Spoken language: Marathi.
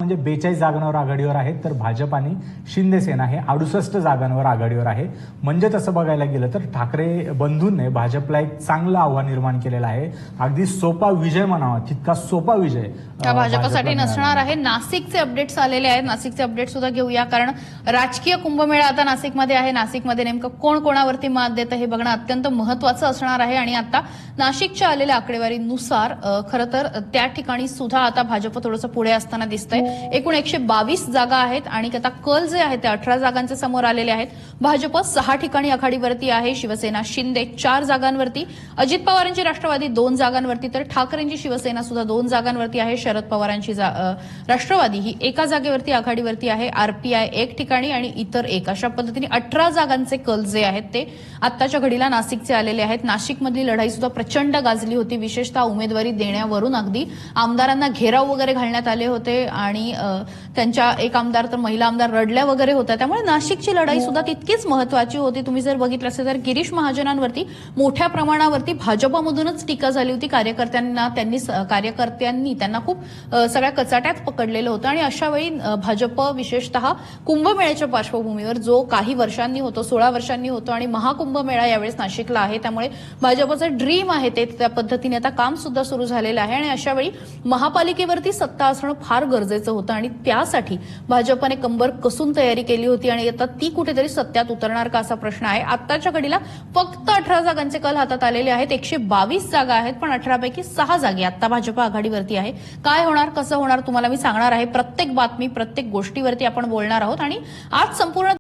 म्हणजे 42 जागांवर आघाडीवर आहे, तर भाजप आणि शिंदे सेना हे 68 जागांवर आघाडीवर आहे. म्हणजे तसं बघायला गेलं तर ठाकरे बंधूंनी भाजपला एक चांगलं आव्हान निर्माण केलेलं आहे. अगदी सोपा विजय म्हणावा तितका सोपा विजय भाजपसाठी नसणार आहे. नाशिकचे अपडेट्स आलेले आहेत, नाशिकचे अपडेट सुद्धा घेऊया, कारण राजकीय कुंभमेळा आता नाशिकमध्ये आहे. नाशिकमध्ये नेमकं कोण कोणावरती मात देतं हे बघणं अत्यंत महत्वाचं असणार आहे. आणि आता नाशिकच्या आलेल्या आकडेवारीनुसार खरं तर त्या ठिकाणी सुद्धा आता भाजप थोडंसं पुढे असताना दिसतंय. एकूण 122 जागा आहेत आणि आता कल जे आहे ते 18 जागांचे समोर आलेले आहेत. भाजप 6 ठिकाणी आघाडीवरती आहे. शिवसेना शिंदे 4 जागांवरती, अजित पवारांची राष्ट्रवादी 2 जागांवरती, तर ठाकरेंची शिवसेना सुद्धा 2 जागांवरती आहे. शरद पवारांची राष्ट्रवादी ही 1 जागेवरती आघाडीवरती आहे. आरपीआय 1 ठिकाणी आणि इतर 1, अशा पद्धतीने 18 जागांचे कल जे आहेत ते आत्ताच्या घडीला नाशिकचे आलेले आहेत. नाशिकमधली लढाई सुद्धा प्रचंड गाजली होती, विशेषतः उमेदवारी देण्यावरून अगदी आमदारांना घेराव वगैरे घालण्यात आले होते आणि त्यांच्या एक आमदार तर महिला आमदार रडल्या वगैरे होत्या. त्यामुळे नाशिकची लढाई सुद्धा तितकीच महत्वाची होती. तुम्ही जर बघितलं असेल तर गिरीश महाजनांवरती मोठ्या प्रमाणावरती भाजपमधूनच टीका झाली होती. कार्यकर्त्यांनी त्यांना खूप सगळ्या कचाट्यात पकडलेलं होतं आणि अशा वेळी भाजप विशेषतः कुंभमेळ्याच्या पार्श्वभूमीवर जो काही वर्षांनी होतो, 16 वर्षांनी होतो आणि महाकुंभमेळा यावेळेस नाशिकला आहे, त्यामुळे भाजपचं ड्रीम आहे ते त्या पद्धतीने आता काम सुद्धा सुरू झालेलं आहे. आणि अशा वेळी महापालिकेवरती सत्ता असणं फार गरजेचं होतं आणि त्यासाठी भाजपने कंबर कसून तयारी केली होती आणि आता ती कुठेतरी सत्यात उतरणार का असा प्रश्न आहे. आताच्या घडीला फक्त 18 जागांचे कल हातात आलेले आहेत. 122 जागा आहेत, पण 18 पैकी 6 जागे आता भाजप आघाडीवरती आहे. काय होणार, कसं होणार तुम्हाला मी सांगणार आहे. प्रत्येक बातमी, प्रत्येक गोष्टीवरती आपण बोलणार आहोत आणि आज संपूर्ण